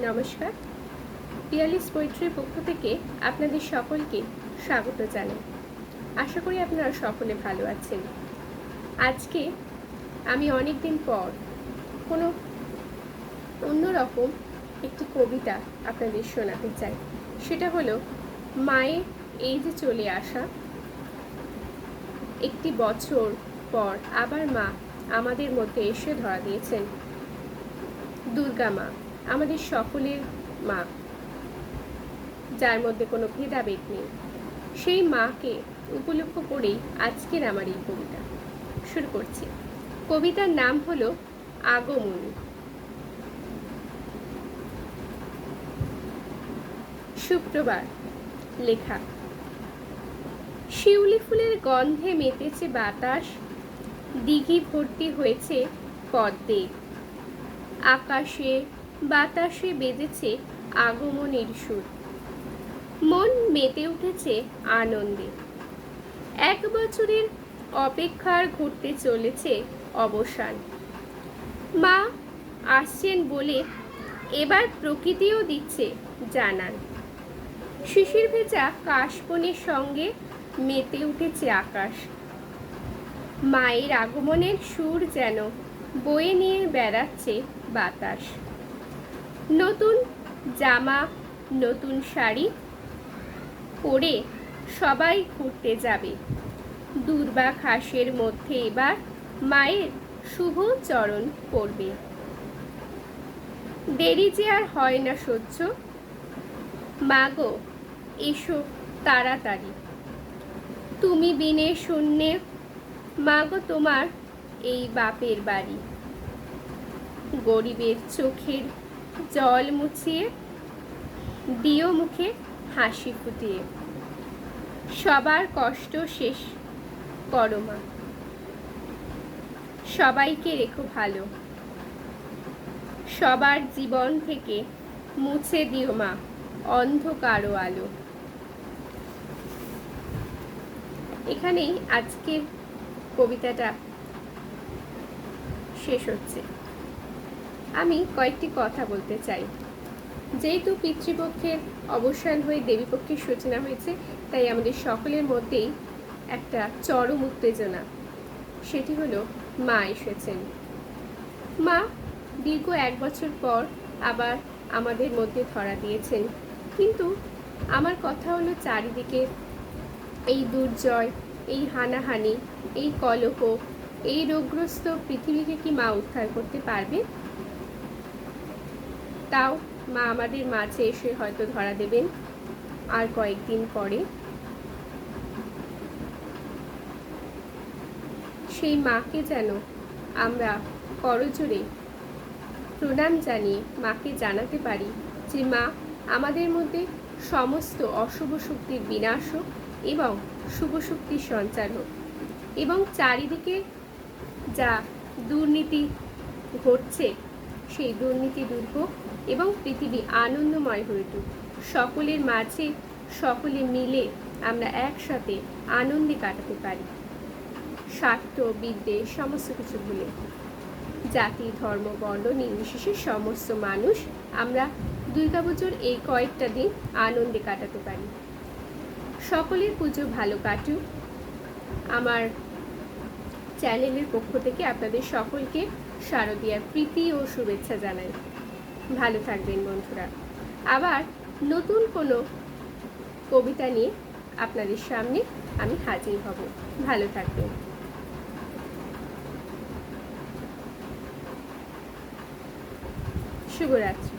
নমস্কার। পিয়ালিস পোয়েট্রির পক্ষ থেকে আপনাদের সকলকে স্বাগত জানাই। আশা করি আপনারা সকলে ভালো আছেন। আজকে আমি অনেক দিন পর কোনো অন্যরকম একটি কবিতা আপনাদের শোনাতে চাই। সেটা হলো মায়ের এই যে চলে আসা, একটি বছর পর আবার মা আমাদের মধ্যে এসে ধরা দিয়েছেন। দুর্গা মা, আমাদের সকলের মা, যার মধ্যে কোনো ভেদাভেদ নেই, সেই মাকে উপলক্ষ করেই আজকের আমার এই কবিতা শুরু করছি। কবিতার নাম হলো আগমন। শুক্রবার। লেখা। শিউলি ফুলের গন্ধে মেতেছে বাতাস, দিঘি ভর্তি হয়েছে পদ্মে, আকাশে বাতাসে বেজেছে আগমনের সুর, মন মেতে উঠেছে আনন্দে। 1 বছরের অপেক্ষার ঘটতে চলেছে অবসান। মা আসছেন বলে এবার প্রকৃতিও দিচ্ছে জানান। শিশির ভেজা কাশবনের সঙ্গে মেতে উঠেছে আকাশ। মায়ের আগমনের সুর যেন বয়ে নিয়ে বেড়াচ্ছে বাতাস। নতুন জামা, নতুন শাড়ি পরে সবাই ঘুরতে যাবে। দুর্বা ঘাসের মধ্যে এবার মায়ের শুভ চরণ পড়বে। দেরি যে আর হয় না সহ্য, মাগো এসো তাড়াতাড়ি। তুমি বিনে শূন্যে মাগো তোমার এই বাপের বাড়ি। গরিবের চোখের জল মুছিয়ে দিও মুখে হাসি ফুটিয়ে। সবার কষ্ট শেষ করো মা, সবাইকে রেখো ভালো। সবার জীবন থেকে মুছে দিও মা অন্ধকার ও আলো। এখানেই আজকের কবিতাটা শেষ হচ্ছে। আমি কয়েকটি কথা বলতে চাই। যেহেতু পিতৃপক্ষের অবসান হয়ে দেবীপক্ষের সূচনা হয়েছে, তাই আমাদের সকলের মধ্যেই একটা চরম উত্তেজনা। সেটি হলো মা এসেছেন। মা দীর্ঘ 1 বছর পর আবার আমাদের মধ্যে ধরা দিয়েছেন। কিন্তু আমার কথা হলো, চারিদিকে এই দুর্জয়, এই হানাহানি, এই কলহ, এই রোগগ্রস্ত পৃথিবীকে কি মা উদ্ধার করতে পারবে? তাও মা আমাদের মাঝে এসে হয়তো ধরা দেবেন আর কয়েকদিন পরে। সেই মাকে যেন আমরা করজোড়ে প্রণাম জানিয়ে মাকে জানাতে পারি যে মা আমাদের মধ্যে সমস্ত অশুভ শক্তির বিনাশ হোক এবং শুভ শক্তির সঞ্চার হোক, এবং চারিদিকে যা দুর্নীতি ঘটছে সেই দুর্নীতি দূর হোক এবং পৃথিবী আনন্দময় হয়ে উঠুক। সকলের মাঝে সকলে মিলে আমরা একসাথে আনন্দে কাটাতে পারি, স্বার্থ বিদ্বেষ সমস্ত কিছু ভুলে। জাতি ধর্ম বর্ণ নির্বিশেষে সমস্ত মানুষ আমরা দুর্গাপুজোর এই কয়েকটা দিন আনন্দে কাটাতে পারি। সকলের পুজো ভালো কাটুক। আমার চ্যানেলের পক্ষ থেকে আপনাদের সকলকে শারদীয়ার প্রীতি ও শুভেচ্ছা জানাই। ভালো থাকবেন বন্ধুরা। আবার নতুন কোনো কবিতা নিয়ে আপনাদের সামনে আমি হাজির হব। ভালো থাকবেন। শুভরাত্রি।